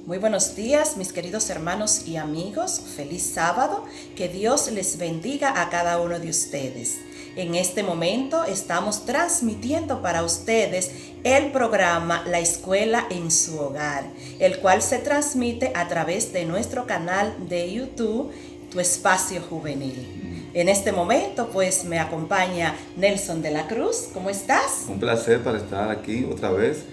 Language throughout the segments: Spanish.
Muy buenos días, mis queridos hermanos y amigos. Feliz sábado. Que Dios les bendiga a cada uno de ustedes. En este momento estamos transmitiendo para ustedes el programa La Escuela en su Hogar, el cual se transmite a través de nuestro canal de YouTube, Tu Espacio Juvenil. En este momento, pues, me acompaña Nelson de la Cruz. ¿Cómo estás? Un placer para estar aquí otra vez,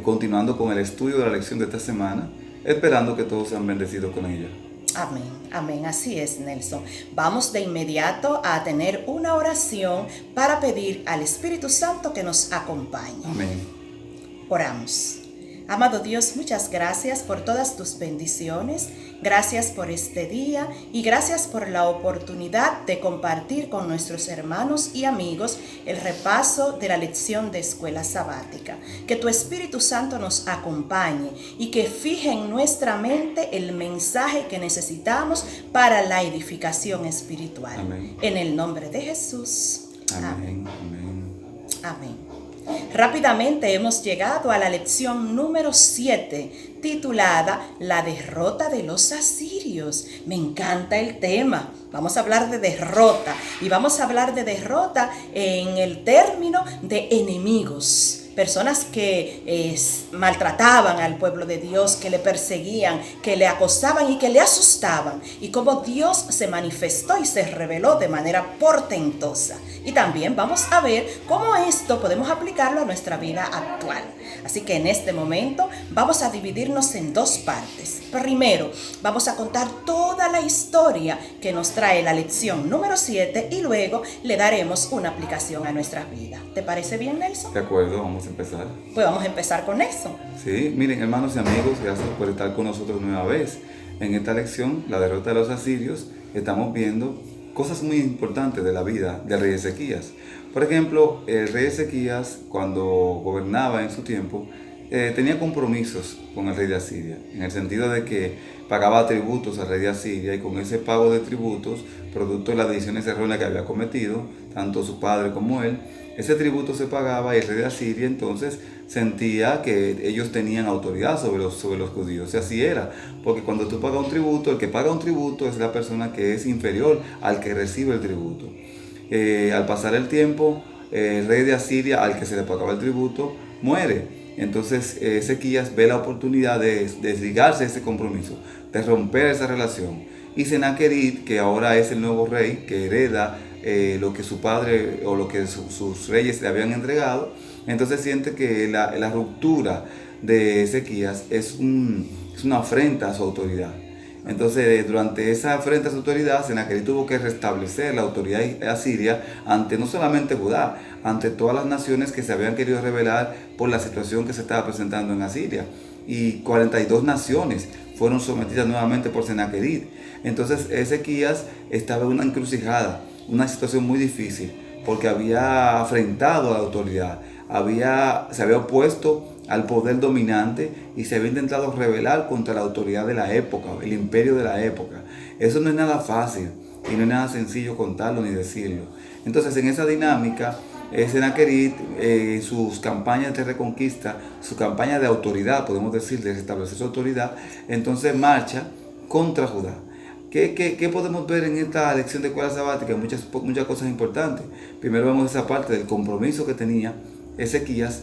continuando con el estudio de la lección de esta semana, esperando que todos sean bendecidos con ella. Amén, amén, así es, Nelson. Vamos de inmediato a tener una oración para pedir al Espíritu Santo que nos acompañe. Amén. Oramos. Amado Dios, muchas gracias por todas tus bendiciones, gracias por este día y gracias por la oportunidad de compartir con nuestros hermanos y amigos el repaso de la lección de escuela sabática. Que tu Espíritu Santo nos acompañe y que fije en nuestra mente el mensaje que necesitamos para la edificación espiritual. Amén. En el nombre de Jesús. Amén. Amén. Amén. Rápidamente hemos llegado a la lección número 7, titulada La derrota de los asirios. Me encanta el tema. Vamos a hablar de derrota y vamos a hablar de derrota en el término de enemigos. Personas que maltrataban al pueblo de Dios, que le perseguían, que le acosaban y que le asustaban. Y cómo Dios se manifestó y se reveló de manera portentosa. Y también vamos a ver cómo esto podemos aplicarlo a nuestra vida actual. Así que en este momento vamos a dividirnos en dos partes. Primero, vamos a contar toda la historia que nos trae la lección número 7 y luego le daremos una aplicación a nuestra vida. ¿Te parece bien, Nelson? De acuerdo, vamos a empezar. Pues vamos a empezar con eso. Sí, miren, hermanos y amigos, gracias por estar con nosotros nueva vez. En esta lección, la derrota de los asirios, estamos viendo cosas muy importantes de la vida del rey Ezequías. Por ejemplo, el rey Ezequías, cuando gobernaba en su tiempo, tenía compromisos con el rey de Asiria, en el sentido de que pagaba tributos al rey de Asiria y con ese pago de tributos, producto de las decisiones erróneas que había cometido, tanto su padre como él, ese tributo se pagaba y el rey de Asiria entonces sentía que ellos tenían autoridad sobre los judíos. Y así era, porque cuando tú pagas un tributo, el que paga un tributo es la persona que es inferior al que recibe el tributo. Al pasar el tiempo, el rey de Asiria, al que se le pagaba el tributo, muere. Entonces Ezequías ve la oportunidad de desligarse de ese compromiso, de romper esa relación. Y Senaquerib, que ahora es el nuevo rey, que hereda lo que su padre o lo que sus reyes le habían entregado, entonces siente que la ruptura de Ezequías es una afrenta a su autoridad. Entonces, durante esa afrenta a su autoridad, Senaquerib tuvo que restablecer la autoridad asiria ante no solamente Judá, ante todas las naciones que se habían querido rebelar por la situación que se estaba presentando en Asiria. Y 42 naciones fueron sometidas nuevamente por Senaquerib. Entonces, Ezequías estaba en una encrucijada, una situación muy difícil, porque había afrentado a la autoridad, se había opuesto al poder dominante y se había intentado rebelar contra la autoridad de la época, el imperio de la época. Eso no es nada fácil y no es nada sencillo contarlo ni decirlo. Entonces, en esa dinámica, Senaquerib, sus campañas de reconquista, su campaña de autoridad, podemos decir, de restablecer su autoridad, entonces marcha contra Judá. ¿Qué podemos ver en esta lección de escuela sabática? Muchas cosas importantes. Primero vemos esa parte del compromiso que tenía Ezequías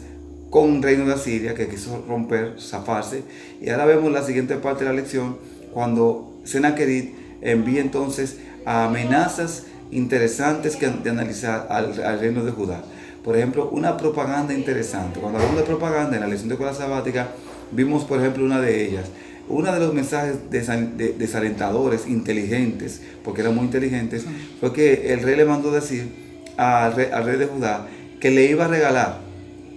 con un reino de Asiria que quiso romper, zafarse. Y ahora vemos la siguiente parte de la lección, cuando Senaquerib envía entonces amenazas interesantes de analizar al reino de Judá. Por ejemplo, una propaganda interesante. Cuando hablamos de propaganda en la lección de escuela sabática, vimos por ejemplo una de ellas. Uno de los mensajes desalentadores, inteligentes, porque eran muy inteligentes, fue que el rey le mandó decir al rey de Judá que le iba a regalar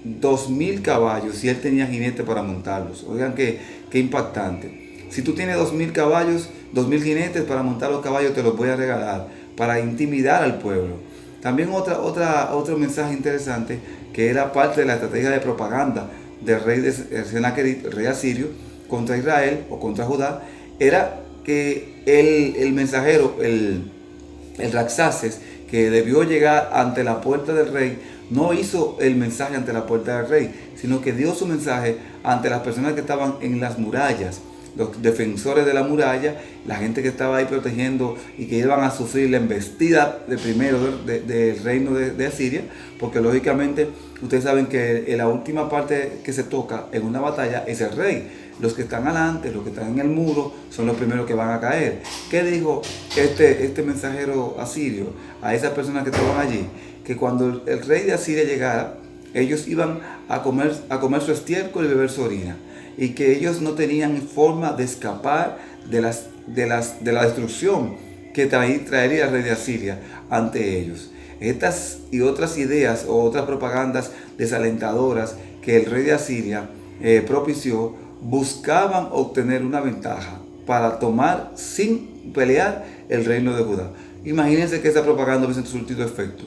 2,000 caballos si él tenía jinetes para montarlos. Oigan qué impactante. Si tú tienes 2,000 caballos, 2,000 jinetes para montar los caballos, te los voy a regalar para intimidar al pueblo. También otro mensaje interesante, que era parte de la estrategia de propaganda del rey de Senaquerib, el rey asirio, contra Israel o contra Judá, era que el mensajero, el Rabsaces, que debió llegar ante la puerta del rey, no hizo el mensaje ante la puerta del rey, sino que dio su mensaje ante las personas que estaban en las murallas, los defensores de la muralla, la gente que estaba ahí protegiendo y que iban a sufrir la embestida de primero del reino de Asiria, porque lógicamente ustedes saben que la última parte que se toca en una batalla es el rey. Los que están adelante, los que están en el muro, son los primeros que van a caer. ¿Qué dijo este mensajero asirio a esas personas que estaban allí? Que cuando el rey de Asiria llegara, ellos iban a comer su estiércol y beber su orina, y que ellos no tenían forma de escapar de la destrucción que traería el rey de Asiria ante ellos. Estas y otras ideas o otras propagandas desalentadoras que el rey de Asiria propició buscaban obtener una ventaja para tomar sin pelear el reino de Judá. Imagínense que esa propaganda hubiese surtido efecto.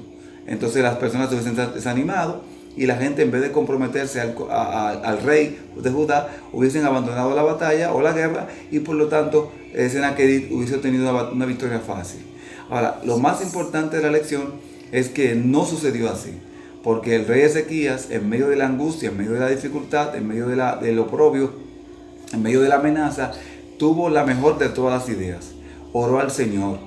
Entonces las personas se hubiesen desanimado y la gente, en vez de comprometerse al rey de Judá, hubiesen abandonado la batalla o la guerra, y por lo tanto Senaquerib hubiese tenido una victoria fácil. Ahora, lo más importante de la lección es que no sucedió así, porque el rey Ezequías, en medio de la angustia, en medio de la dificultad, en medio del oprobio, en medio de la amenaza, tuvo la mejor de todas las ideas. Oró al Señor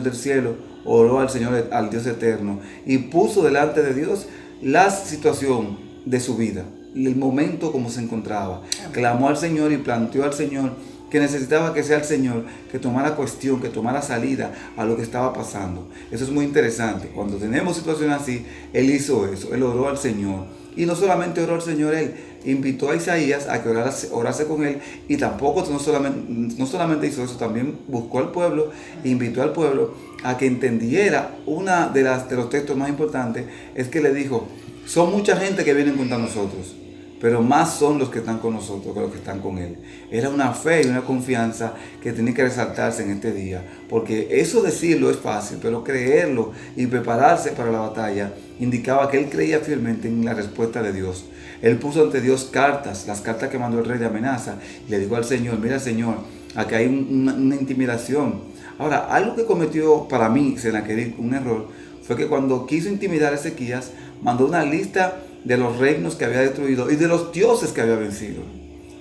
del cielo, oró al Señor, al Dios eterno, y puso delante de Dios la situación de su vida, el momento como se encontraba. Clamó al Señor y planteó al Señor que necesitaba que sea el Señor que tomara cuestión, que tomara salida a lo que estaba pasando. Eso es muy interesante. Cuando tenemos situaciones así, Él hizo eso, Él oró al Señor. Y no solamente oró al Señor, Él invitó a Isaías a que orase con Él, y tampoco no solamente hizo eso, también buscó al pueblo, invitó al pueblo a que entendiera. Una de los textos más importantes es que le dijo: son mucha gente que vienen contra nosotros, pero más son los que están con nosotros que los que están con Él. Era una fe y una confianza que tenía que resaltarse en este día, porque eso decirlo es fácil, pero creerlo y prepararse para la batalla indicaba que él creía fielmente en la respuesta de Dios. Él puso ante Dios las cartas que mandó el rey de amenaza, y le dijo al Señor: mira, Señor, aquí hay una intimidación. Ahora, algo que cometió para mí Senaquerib un error fue que cuando quiso intimidar a Ezequías, mandó una lista de los reinos que había destruido y de los dioses que había vencido.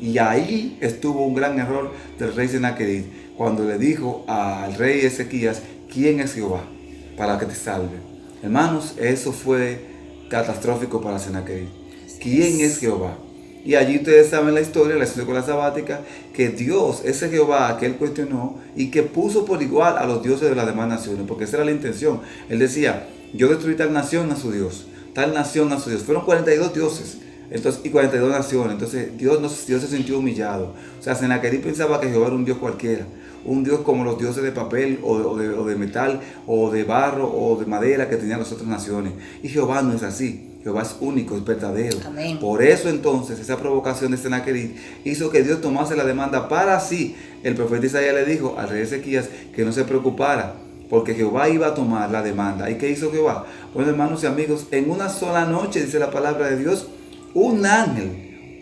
Y ahí estuvo un gran error del rey Senaquerib, cuando le dijo al rey Ezequías: ¿quién es Jehová para que te salve? Hermanos, eso fue catastrófico para Senaquerib. ¿Quién es Jehová? Y allí ustedes saben la historia, la escuela sabática, que Dios, ese Jehová que él cuestionó y que puso por igual a los dioses de las demás naciones, porque esa era la intención. Él decía: yo destruí tal nación a su Dios, tal nación a su Dios. Fueron 42 dioses. Entonces, y 42 naciones. Entonces Dios se sintió humillado. O sea, Senaquerib pensaba que Jehová era un Dios cualquiera, un Dios como los dioses de papel o de metal o de barro o de madera que tenían las otras naciones. Y Jehová no es así. Jehová es único, es verdadero. Amén. Por eso entonces esa provocación de Senaquerib hizo que Dios tomase la demanda para sí. El profeta Isaías le dijo al rey Ezequías que no se preocupara, porque Jehová iba a tomar la demanda. ¿Y qué hizo Jehová? Bueno, hermanos y amigos, en una sola noche, dice la palabra de Dios, un ángel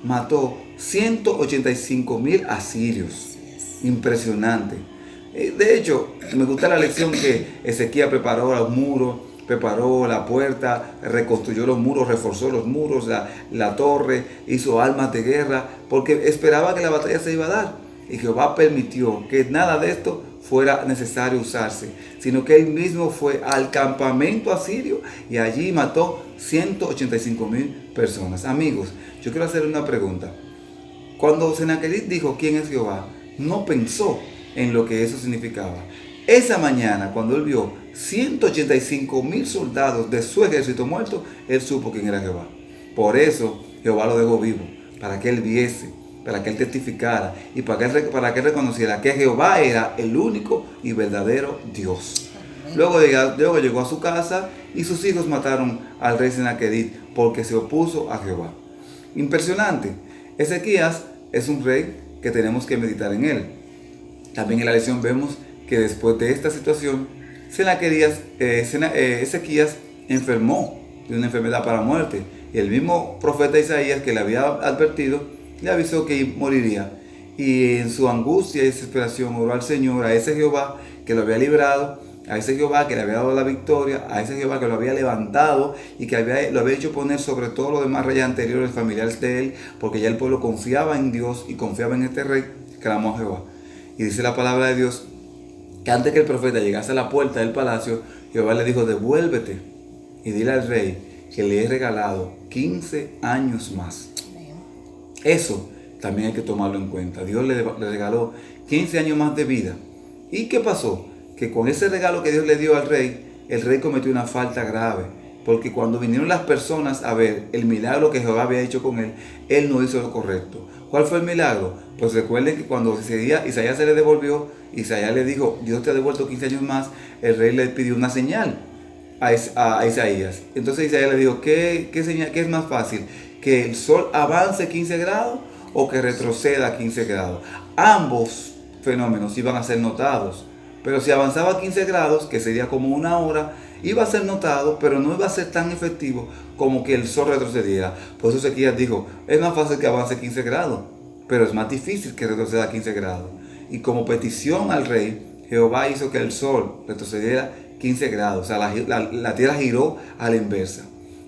mató 185,000 asirios. Impresionante. De hecho, me gusta la lección que Ezequías preparó los muros, preparó la puerta, reconstruyó los muros, reforzó los muros, la torre, hizo armas de guerra, porque esperaba que la batalla se iba a dar. Y Jehová permitió que nada de esto fuera necesario usarse, sino que él mismo fue al campamento asirio y allí mató 185,000 personas. Amigos, yo quiero hacerle una pregunta. Cuando Senaquerib dijo quién es Jehová, no pensó en lo que eso significaba. Esa mañana, cuando él vio 185,000 soldados de su ejército muertos, él supo quién era Jehová. Por eso Jehová lo dejó vivo, para que él viese, para que él testificara y para que él reconociera que Jehová era el único y verdadero Dios. Luego llegó a su casa y sus hijos mataron al rey Senaquerib porque se opuso a Jehová. Impresionante. Ezequías es un rey que tenemos que meditar en él. También en la lección vemos que después de esta situación, Ezequías enfermó de una enfermedad para muerte. Y el mismo profeta Isaías, que le había advertido, le avisó que moriría. Y en su angustia y desesperación oró al Señor, a ese Jehová que lo había librado a ese Jehová que le había dado la victoria, a ese Jehová que lo había levantado y que lo había hecho poner sobre todos los demás reyes anteriores, familiares de él, porque ya el pueblo confiaba en Dios y confiaba en este rey, clamó a Jehová. Y dice la palabra de Dios que antes que el profeta llegase a la puerta del palacio, Jehová le dijo: devuélvete y dile al rey que le he regalado 15 años más. Eso también hay que tomarlo en cuenta. Dios le regaló 15 años más de vida. ¿Y qué pasó? Que con ese regalo que Dios le dio al rey, el rey cometió una falta grave. Porque cuando vinieron las personas a ver el milagro que Jehová había hecho con él, él no hizo lo correcto. ¿Cuál fue el milagro? Pues recuerden que cuando Isaías se le devolvió, Isaías le dijo: Dios te ha devuelto 15 años más. El rey le pidió una señal a Isaías. Entonces Isaías le dijo: ¿qué señal? ¿Qué es más fácil? ¿Que el sol avance 15 grados o que retroceda 15 grados? Ambos fenómenos iban a ser notados. Pero si avanzaba 15 grados, que sería como una hora, iba a ser notado, pero no iba a ser tan efectivo como que el sol retrocediera. Por eso Ezequías dijo: es más fácil que avance 15 grados, pero es más difícil que retroceda 15 grados. Y como petición al rey, Jehová hizo que el sol retrocediera 15 grados. O sea, la tierra giró a la inversa.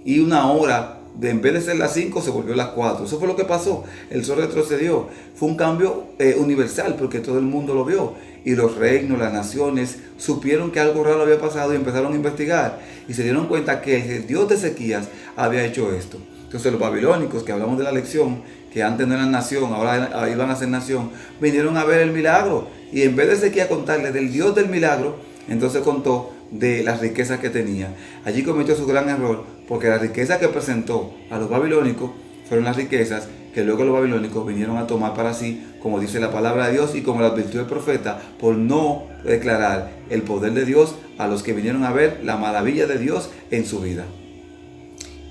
Y una hora, en vez de ser las 5, se volvió las 4. Eso fue lo que pasó. El sol retrocedió. Fue un cambio universal, porque todo el mundo lo vio. Y los reinos, las naciones, supieron que algo raro había pasado y empezaron a investigar. Y se dieron cuenta que el Dios de Ezequías había hecho esto. Entonces los babilónicos, que hablamos de la lección, que antes no eran nación, ahora iban a ser nación, vinieron a ver el milagro. Y en vez de Ezequías contarle del Dios del milagro, entonces contó de las riquezas que tenía. Allí cometió su gran error, porque las riquezas que presentó a los babilónicos fueron las riquezas que luego los babilónicos vinieron a tomar para sí, como dice la palabra de Dios y como lo advirtió el profeta, por no declarar el poder de Dios a los que vinieron a ver la maravilla de Dios en su vida.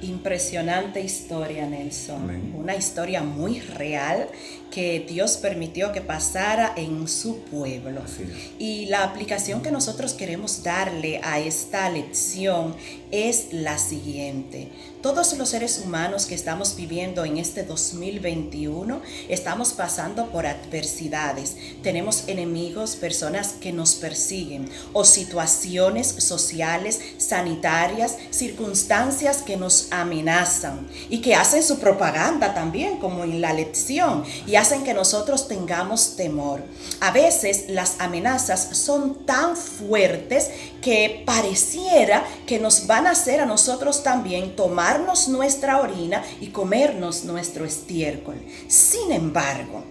Impresionante historia, Nelson. Amén. Una historia muy real que Dios permitió que pasara en su pueblo. Así es. Y la aplicación que nosotros queremos darle a esta lección es la siguiente. Todos los seres humanos que estamos viviendo en este 2021 estamos pasando por adversidades. Tenemos enemigos, personas que nos persiguen o situaciones sociales, sanitarias, circunstancias que nos amenazan y que hacen su propaganda también, como en la lección, y hacen que nosotros tengamos temor. A veces las amenazas son tan fuertes que pareciera que nos van a hacer a nosotros también tomarnos nuestra orina y comernos nuestro estiércol. Sin embargo,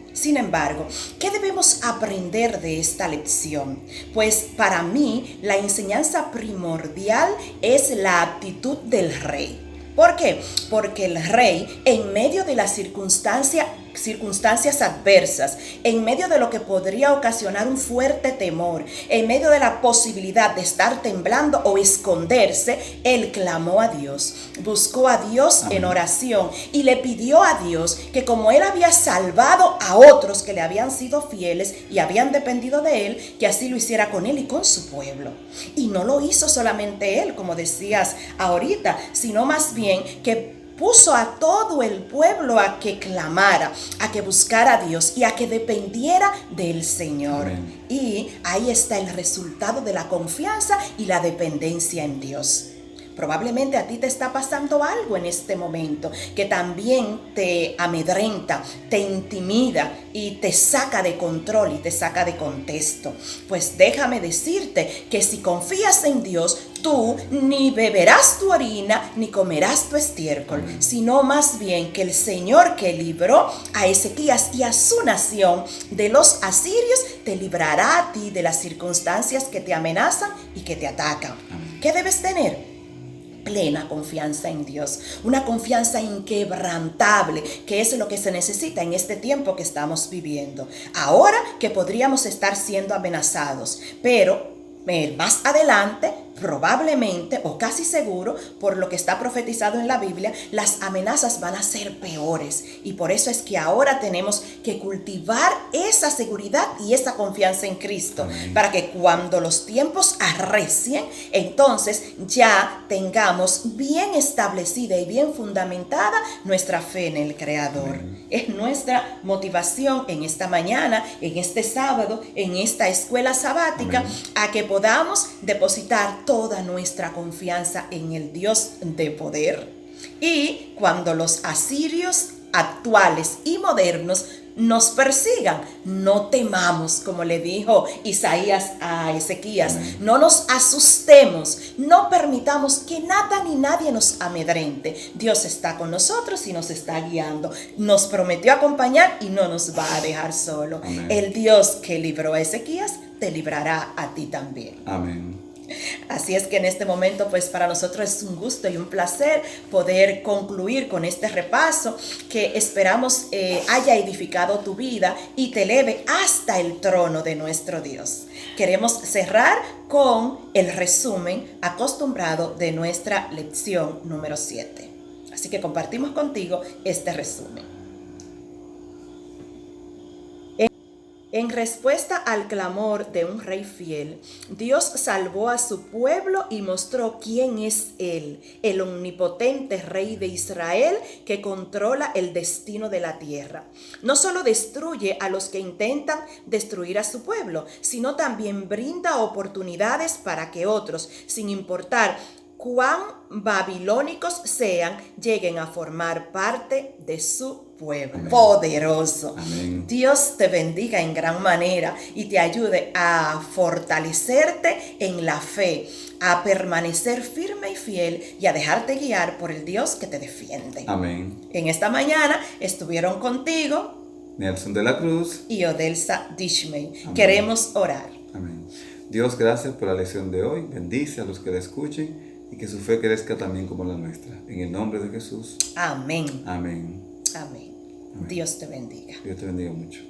¿qué debemos aprender de esta lección? Pues para mí la enseñanza primordial es la actitud del rey. ¿Por qué? Porque el rey, en medio de las circunstancias adversas, en medio de lo que podría ocasionar un fuerte temor, en medio de la posibilidad de estar temblando o esconderse, él clamó a Dios, buscó a Dios en oración y le pidió a Dios que, como él había salvado a otros que le habían sido fieles y habían dependido de él, que así lo hiciera con él y con su pueblo. Y no lo hizo solamente él, como decías ahorita, sino más bien que puso a todo el pueblo a que clamara, a que buscara a Dios y a que dependiera del Señor. Amén. Y ahí está el resultado de la confianza y la dependencia en Dios. Probablemente a ti te está pasando algo en este momento que también te amedrenta, te intimida y te saca de control y te saca de contexto. Pues déjame decirte que si confías en Dios, tú ni beberás tu orina ni comerás tu estiércol, sino más bien que el Señor que libró a Ezequías y a su nación de los asirios, te librará a ti de las circunstancias que te amenazan y que te atacan. ¿Qué debes tener? Plena confianza en Dios, una confianza inquebrantable, que es lo que se necesita en este tiempo que estamos viviendo. Ahora que podríamos estar siendo amenazados, pero más adelante probablemente o casi seguro, por lo que está profetizado en la Biblia, las amenazas van a ser peores. Y por eso es que ahora tenemos que cultivar esa seguridad y esa confianza en Cristo, para que cuando los tiempos arrecien, entonces ya tengamos bien establecida y bien fundamentada nuestra fe en el Creador. Es nuestra motivación en esta mañana, en este sábado, en esta escuela sabática, a que podamos depositar toda nuestra confianza en el Dios de poder. Y cuando los asirios actuales y modernos nos persigan, no temamos, como le dijo Isaías a Ezequías. No nos asustemos, no permitamos que nada ni nadie nos amedrente. Dios está con nosotros y nos está guiando. Nos prometió acompañar y no nos va a dejar solo. Amén. El Dios que libró a Ezequías te librará a ti también. Amén. Así es que en este momento, pues para nosotros es un gusto y un placer poder concluir con este repaso que esperamos haya edificado tu vida y te eleve hasta el trono de nuestro Dios. Queremos cerrar con el resumen acostumbrado de nuestra lección número 7. Así que compartimos contigo este resumen. En respuesta al clamor de un rey fiel, Dios salvó a su pueblo y mostró quién es Él, el omnipotente Rey de Israel que controla el destino de la tierra. No solo destruye a los que intentan destruir a su pueblo, sino también brinda oportunidades para que otros, sin importar cuán babilónicos sean, lleguen a formar parte de su pueblo. Amén. Poderoso. Amén. Dios te bendiga en gran manera y te ayude a fortalecerte en la fe, a permanecer firme y fiel y a dejarte guiar por el Dios que te defiende. Amén. En esta mañana estuvieron contigo Nelson de la Cruz y Odelsa Dishmey. Amén. Queremos orar. Amén. Dios, gracias por la lección de hoy. Bendice a los que la escuchen y que su fe crezca también como la nuestra. En el nombre de Jesús. Amén. Amén. Amén. Amén. Dios te bendiga. Dios te bendiga mucho.